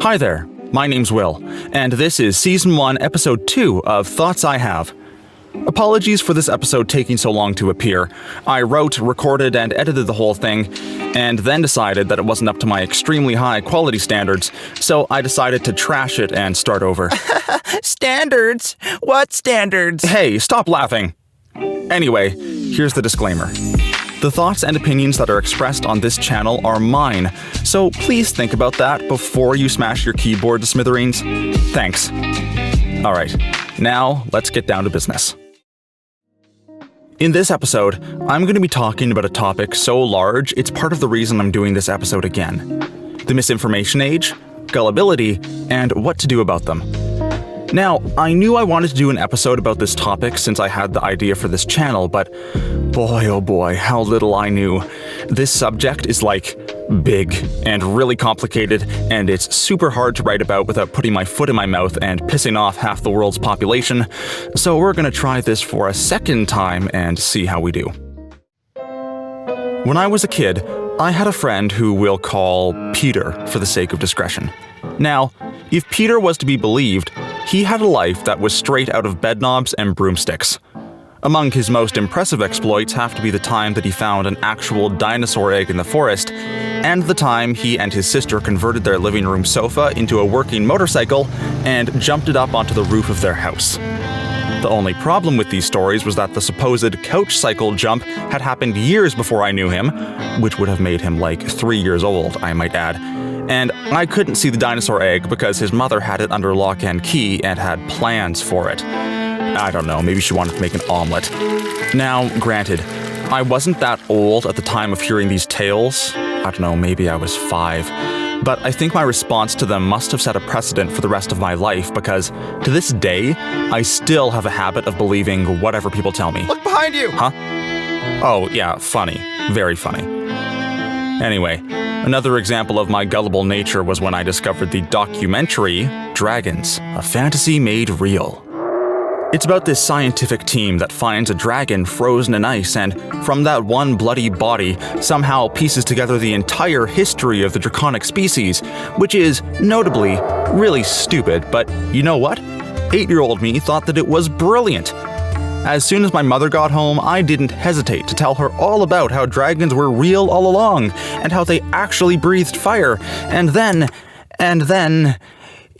Hi there, my name's Will, and this is Season 1, Episode 2 of Thoughts I Have. Apologies for this episode taking so long to appear. I wrote, recorded, and edited the whole thing, and then decided that it wasn't up to my extremely high quality standards, so I decided to trash it and start over. Standards? What standards? Hey, stop laughing! Anyway, here's the disclaimer. The thoughts and opinions that are expressed on this channel are mine, so please think about that before you smash your keyboard to smithereens. Thanks. Alright, now let's get down to business. In this episode, I'm going to be talking about a topic so large it's part of the reason I'm doing this episode again. The misinformation age, gullibility, and what to do about them. Now, I knew I wanted to do an episode about this topic since I had the idea for this channel, but boy oh boy, how little I knew. This subject is like big and really complicated, and it's super hard to write about without putting my foot in my mouth and pissing off half the world's population, so we're gonna try this for a second time and see how we do. When I was a kid, I had a friend who we'll call Peter for the sake of discretion. Now, if Peter was to be believed, he had a life that was straight out of bedknobs and broomsticks. Among his most impressive exploits have to be the time that he found an actual dinosaur egg in the forest, and the time he and his sister converted their living room sofa into a working motorcycle and jumped it up onto the roof of their house. The only problem with these stories was that the supposed couch cycle jump had happened years before I knew him, which would have made him like 3 years old, I might add, and I couldn't see the dinosaur egg because his mother had it under lock and key and had plans for it. I don't know, maybe she wanted to make an omelet. Now, granted, I wasn't that old at the time of hearing these tales. I don't know, maybe I was 5. But I think my response to them must have set a precedent for the rest of my life because, to this day, I still have a habit of believing whatever people tell me. Look behind you! Huh? Oh, yeah, funny. Very funny. Anyway, another example of my gullible nature was when I discovered the documentary Dragons, a fantasy made real. It's about this scientific team that finds a dragon frozen in ice and, from that one bloody body, somehow pieces together the entire history of the draconic species, which is, notably, really stupid, but you know what? 8-year-old me thought that it was brilliant. As soon as my mother got home, I didn't hesitate to tell her all about how dragons were real all along, and how they actually breathed fire, and then,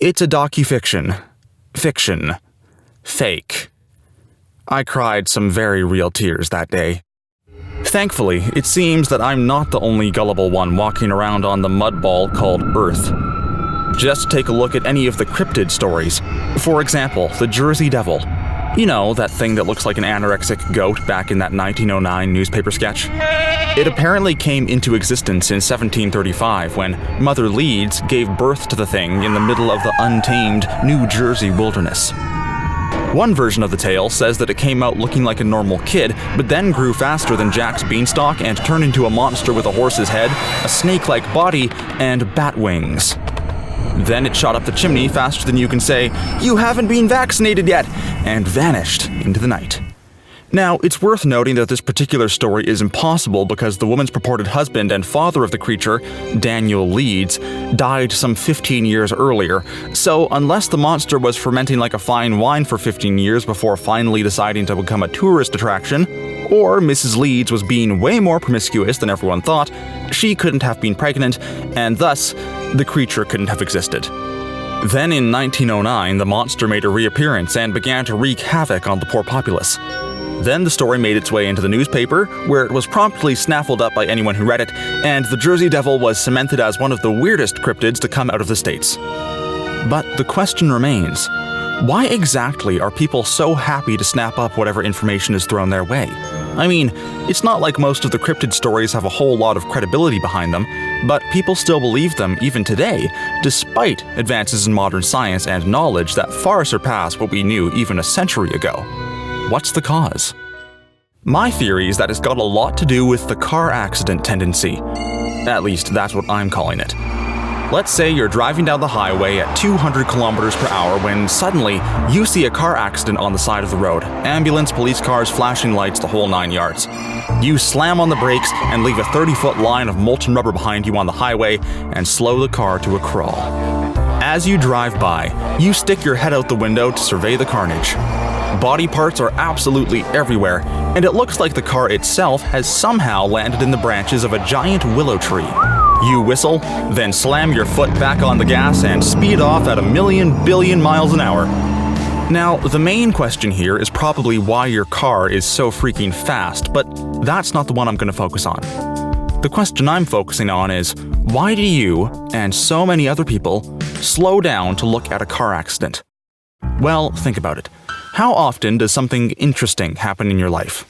it's a docufiction. Fiction. Fake. I cried some very real tears that day. Thankfully, it seems that I'm not the only gullible one walking around on the mud ball called Earth. Just take a look at any of the cryptid stories. For example, the Jersey Devil. You know, that thing that looks like an anorexic goat back in that 1909 newspaper sketch? It apparently came into existence in 1735 when Mother Leeds gave birth to the thing in the middle of the untamed New Jersey wilderness. One version of the tale says that it came out looking like a normal kid, but then grew faster than Jack's beanstalk and turned into a monster with a horse's head, a snake-like body, and bat wings. Then it shot up the chimney faster than you can say, "You haven't been vaccinated yet," and vanished into the night. Now, it's worth noting that this particular story is impossible because the woman's purported husband and father of the creature, Daniel Leeds, died some 15 years earlier, so unless the monster was fermenting like a fine wine for 15 years before finally deciding to become a tourist attraction, or Mrs. Leeds was being way more promiscuous than everyone thought, she couldn't have been pregnant, and thus, the creature couldn't have existed. Then in 1909, the monster made a reappearance and began to wreak havoc on the poor populace. Then the story made its way into the newspaper, where it was promptly snaffled up by anyone who read it, and the Jersey Devil was cemented as one of the weirdest cryptids to come out of the States. But the question remains, why exactly are people so happy to snap up whatever information is thrown their way? I mean, it's not like most of the cryptid stories have a whole lot of credibility behind them, but people still believe them even today, despite advances in modern science and knowledge that far surpass what we knew even a century ago. What's the cause? My theory is that it's got a lot to do with the car accident tendency. At least that's what I'm calling it. Let's say you're driving down the highway at 200 kilometers per hour when suddenly you see a car accident on the side of the road. Ambulance, police cars, flashing lights, the whole 9 yards. You slam on the brakes and leave a 30-foot line of molten rubber behind you on the highway and slow the car to a crawl. As you drive by, you stick your head out the window to survey the carnage. Body parts are absolutely everywhere, and it looks like the car itself has somehow landed in the branches of a giant willow tree. You whistle, then slam your foot back on the gas and speed off at 1,000,000 billion miles an hour. Now, the main question here is probably why your car is so freaking fast, but that's not the one I'm going to focus on. The question I'm focusing on is, why do you, and so many other people, slow down to look at a car accident? Well, think about it. How often does something interesting happen in your life?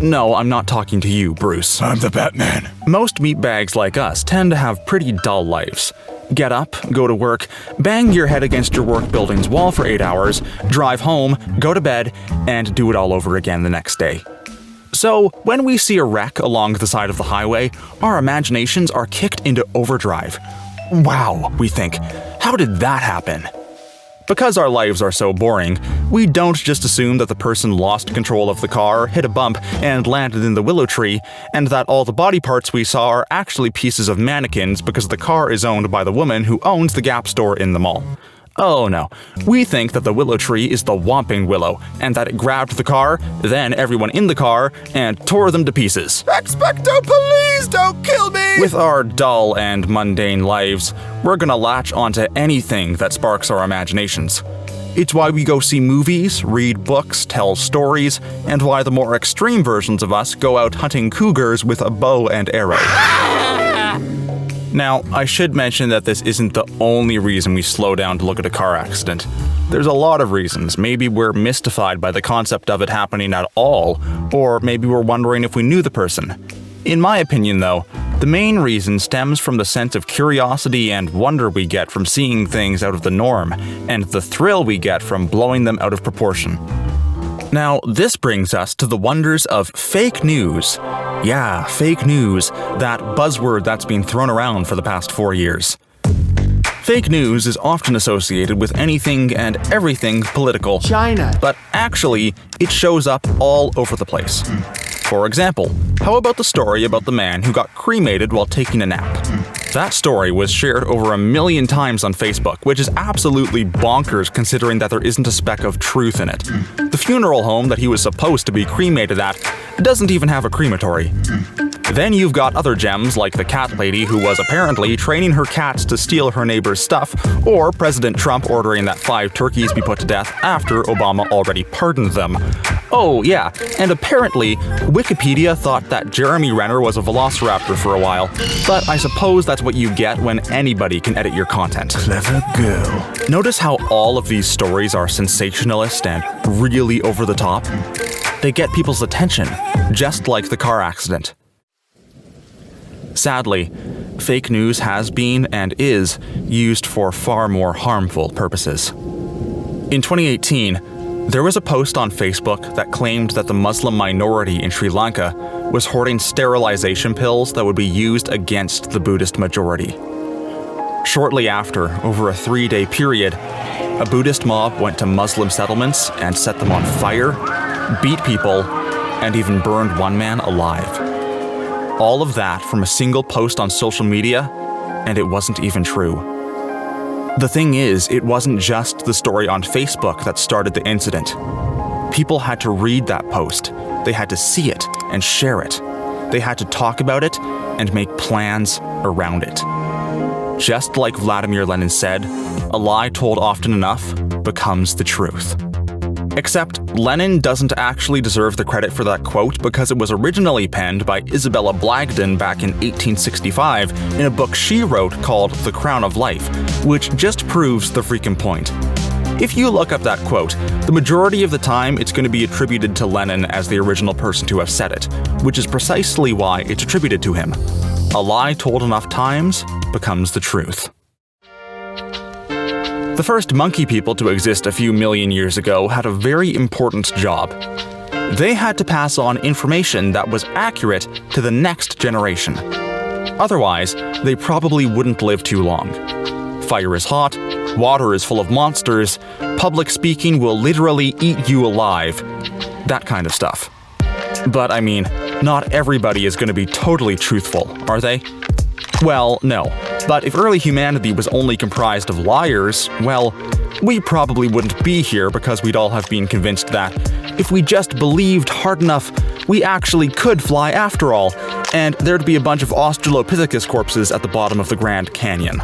No, I'm not talking to you, Bruce. I'm the Batman. Most meatbags like us tend to have pretty dull lives. Get up, go to work, bang your head against your work building's wall for 8 hours, drive home, go to bed, and do it all over again the next day. So, when we see a wreck along the side of the highway, our imaginations are kicked into overdrive. Wow, we think, how did that happen? Because our lives are so boring, we don't just assume that the person lost control of the car, hit a bump, and landed in the willow tree, and that all the body parts we saw are actually pieces of mannequins because the car is owned by the woman who owns the Gap store in the mall. Oh no, we think that the willow tree is the Whomping Willow, and that it grabbed the car, then everyone in the car, and tore them to pieces. Expecto Police, don't kill me! With our dull and mundane lives, we're gonna latch onto anything that sparks our imaginations. It's why we go see movies, read books, tell stories, and why the more extreme versions of us go out hunting cougars with a bow and arrow. Now, I should mention that this isn't the only reason we slow down to look at a car accident. There's a lot of reasons. Maybe we're mystified by the concept of it happening at all, or maybe we're wondering if we knew the person. In my opinion, though, the main reason stems from the sense of curiosity and wonder we get from seeing things out of the norm, and the thrill we get from blowing them out of proportion. Now, this brings us to the wonders of fake news. Yeah, fake news, that buzzword that's been thrown around for the past 4 years. Fake news is often associated with anything and everything political. China. But actually, it shows up all over the place. For example, how about the story about the man who got cremated while taking a nap? That story was shared over 1 million times on Facebook, which is absolutely bonkers considering that there isn't a speck of truth in it. The funeral home that he was supposed to be cremated at doesn't even have a crematory. Then you've got other gems like the cat lady who was apparently training her cats to steal her neighbor's stuff, or President Trump ordering that 5 turkeys be put to death after Obama already pardoned them. Oh yeah, and apparently Wikipedia thought that Jeremy Renner was a velociraptor for a while, but I suppose that's what you get when anybody can edit your content. Clever girl. Notice how all of these stories are sensationalist and really over the top? They get people's attention, just like the car accident. Sadly, fake news has been and is used for far more harmful purposes. In 2018, there was a post on Facebook that claimed that the Muslim minority in Sri Lanka was hoarding sterilization pills that would be used against the Buddhist majority. Shortly after, over a 3-day period, a Buddhist mob went to Muslim settlements and set them on fire, beat people, and even burned one man alive. All of that from a single post on social media, and it wasn't even true. The thing is, it wasn't just the story on Facebook that started the incident. People had to read that post. They had to see it and share it. They had to talk about it and make plans around it. Just like Vladimir Lenin said, a lie told often enough becomes the truth. Except Lenin doesn't actually deserve the credit for that quote because it was originally penned by Isabella Blagden back in 1865 in a book she wrote called The Crown of Life, which just proves the freaking point. If you look up that quote, the majority of the time it's going to be attributed to Lenin as the original person to have said it, which is precisely why it's attributed to him. A lie told enough times becomes the truth. The first monkey people to exist a few million years ago had a very important job. They had to pass on information that was accurate to the next generation. Otherwise, they probably wouldn't live too long. Fire is hot, water is full of monsters, public speaking will literally eat you alive. That kind of stuff. But I mean, not everybody is going to be totally truthful, are they? Well, no. But if early humanity was only comprised of liars, well, we probably wouldn't be here because we'd all have been convinced that if we just believed hard enough, we actually could fly after all, and there'd be a bunch of Australopithecus corpses at the bottom of the Grand Canyon.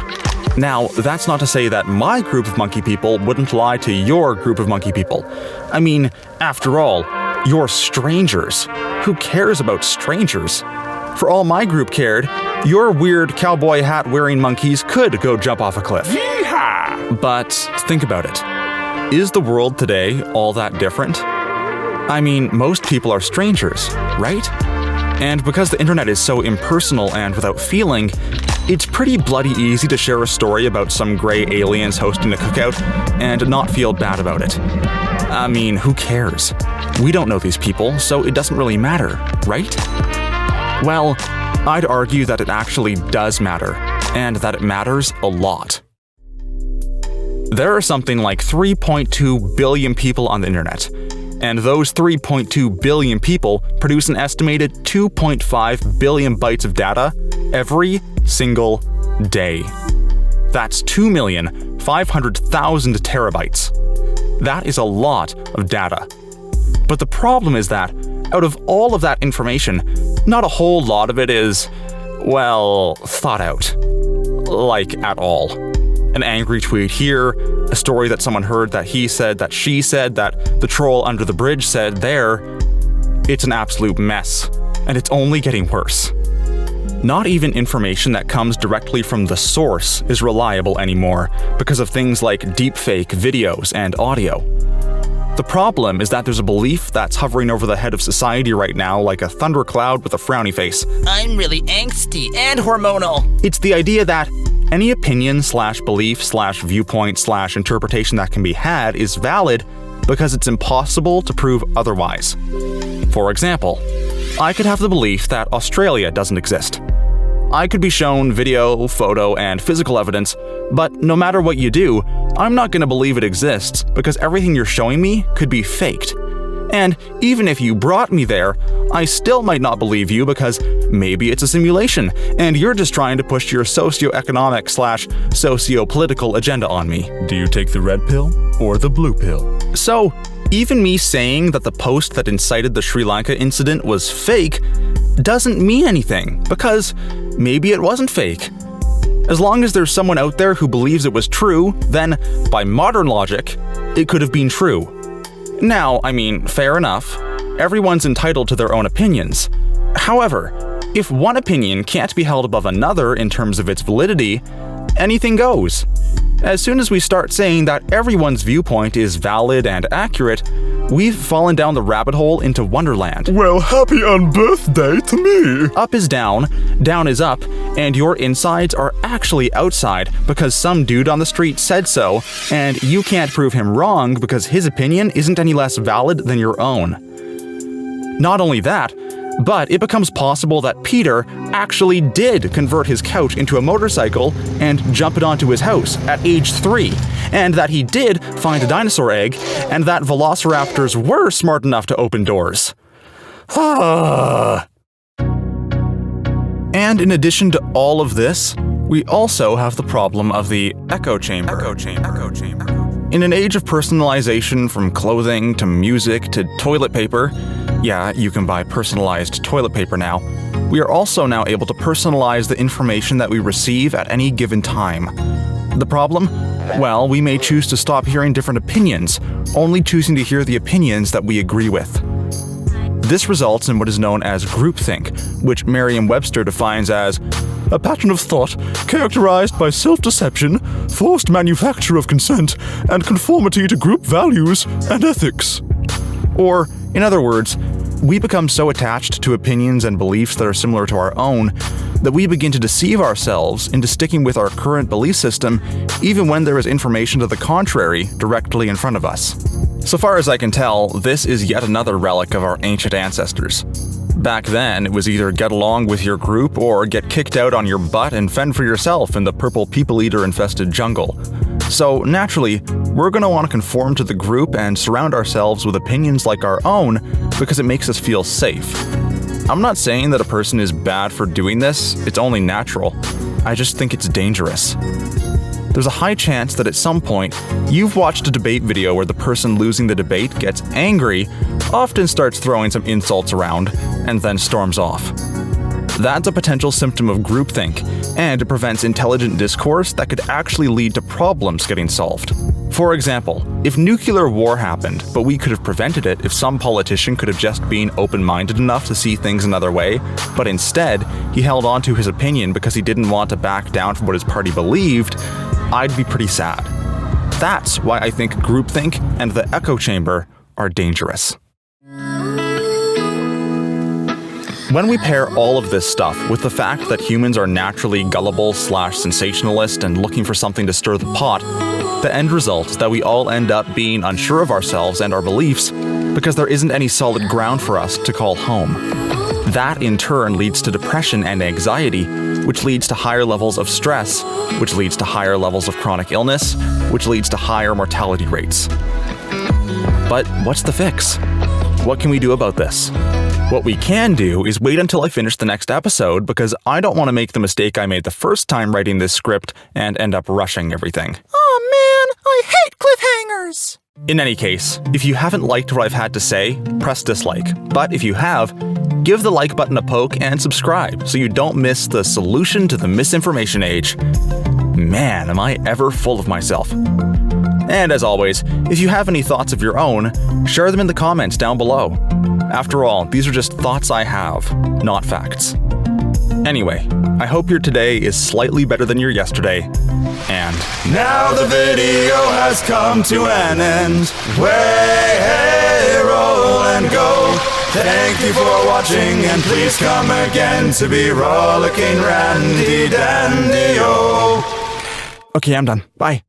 Now, that's not to say that my group of monkey people wouldn't lie to your group of monkey people. I mean, after all, you're strangers. Who cares about strangers? For all my group cared, your weird cowboy hat-wearing monkeys could go jump off a cliff. Yeehaw! But think about it. Is the world today all that different? I mean, most people are strangers, right? And because the internet is so impersonal and without feeling, it's pretty bloody easy to share a story about some gray aliens hosting a cookout and not feel bad about it. I mean, who cares? We don't know these people, so it doesn't really matter, right? Well, I'd argue that it actually does matter, and that it matters a lot. There are something like 3.2 billion people on the internet, and those 3.2 billion people produce an estimated 2.5 billion bytes of data every single day. That's 2,500,000 terabytes. That is a lot of data. But the problem is that, out of all of that information, not a whole lot of it is, well, thought out. Like, at all. An angry tweet here, a story that someone heard that he said that she said that the troll under the bridge said there. It's an absolute mess, and it's only getting worse. Not even information that comes directly from the source is reliable anymore because of things like deepfake videos and audio. The problem is that there's a belief that's hovering over the head of society right now like a thundercloud with a frowny face. I'm really angsty and hormonal. It's the idea that any opinion / belief / viewpoint / interpretation that can be had is valid because it's impossible to prove otherwise. For example, I could have the belief that Australia doesn't exist. I could be shown video, photo, and physical evidence, but no matter what you do, I'm not going to believe it exists because everything you're showing me could be faked. And even if you brought me there, I still might not believe you because maybe it's a simulation and you're just trying to push your socioeconomic / socio-political agenda on me. Do you take the red pill or the blue pill? So, even me saying that the post that incited the Sri Lanka incident was fake doesn't mean anything because maybe it wasn't fake. As long as there's someone out there who believes it was true, then, by modern logic, it could have been true. Now, I mean, fair enough. Everyone's entitled to their own opinions. However, if one opinion can't be held above another in terms of its validity, anything goes. As soon as we start saying that everyone's viewpoint is valid and accurate, we've fallen down the rabbit hole into Wonderland. Well, happy unbirthday to me! Up is down is up, and your insides are actually outside because some dude on the street said so, and you can't prove him wrong because his opinion isn't any less valid than your own. Not only that, but it becomes possible that Peter actually did convert his couch into a motorcycle and jump it onto his house at age 3, and that he did find a dinosaur egg, and that velociraptors were smart enough to open doors. And in addition to all of this, we also have the problem of the echo chamber. In an age of personalization from clothing to music to toilet paper, yeah, you can buy personalized toilet paper now, we are also now able to personalize the information that we receive at any given time. The problem? Well, we may choose to stop hearing different opinions, only choosing to hear the opinions that we agree with. This results in what is known as groupthink, which Merriam-Webster defines as a pattern of thought characterized by self-deception, forced manufacture of consent, and conformity to group values and ethics. Or, in other words, we become so attached to opinions and beliefs that are similar to our own that we begin to deceive ourselves into sticking with our current belief system even when there is information to the contrary directly in front of us. So far as I can tell, this is yet another relic of our ancient ancestors. Back then, it was either get along with your group or get kicked out on your butt and fend for yourself in the purple people-eater-infested jungle. So naturally, we're going to want to conform to the group and surround ourselves with opinions like our own because it makes us feel safe. I'm not saying that a person is bad for doing this, it's only natural. I just think it's dangerous. There's a high chance that at some point, you've watched a debate video where the person losing the debate gets angry, often starts throwing some insults around, and then storms off. That's a potential symptom of groupthink, and it prevents intelligent discourse that could actually lead to problems getting solved. For example, if nuclear war happened, but we could have prevented it if some politician could have just been open-minded enough to see things another way, but instead, he held on to his opinion because he didn't want to back down from what his party believed, I'd be pretty sad. That's why I think groupthink and the echo chamber are dangerous. When we pair all of this stuff with the fact that humans are naturally gullible/sensationalist and looking for something to stir the pot, the end result is that we all end up being unsure of ourselves and our beliefs because there isn't any solid ground for us to call home. That in turn leads to depression and anxiety, which leads to higher levels of stress, which leads to higher levels of chronic illness, which leads to higher mortality rates. But what's the fix? What can we do about this? What we can do is wait until I finish the next episode because I don't want to make the mistake I made the first time writing this script and end up rushing everything. Oh man, I hate cliffhangers! In any case, if you haven't liked what I've had to say, press dislike. But if you have, give the like button a poke and subscribe so you don't miss the solution to the misinformation age. Man, am I ever full of myself. And as always, if you have any thoughts of your own, share them in the comments down below. After all, these are just thoughts I have, not facts. Anyway, I hope your today is slightly better than your yesterday, and Now the video has come to an end. Way, hey, roll and go. Thank you for watching, and please come again to be rollicking randy dandy-o. okay, I'm done. Bye.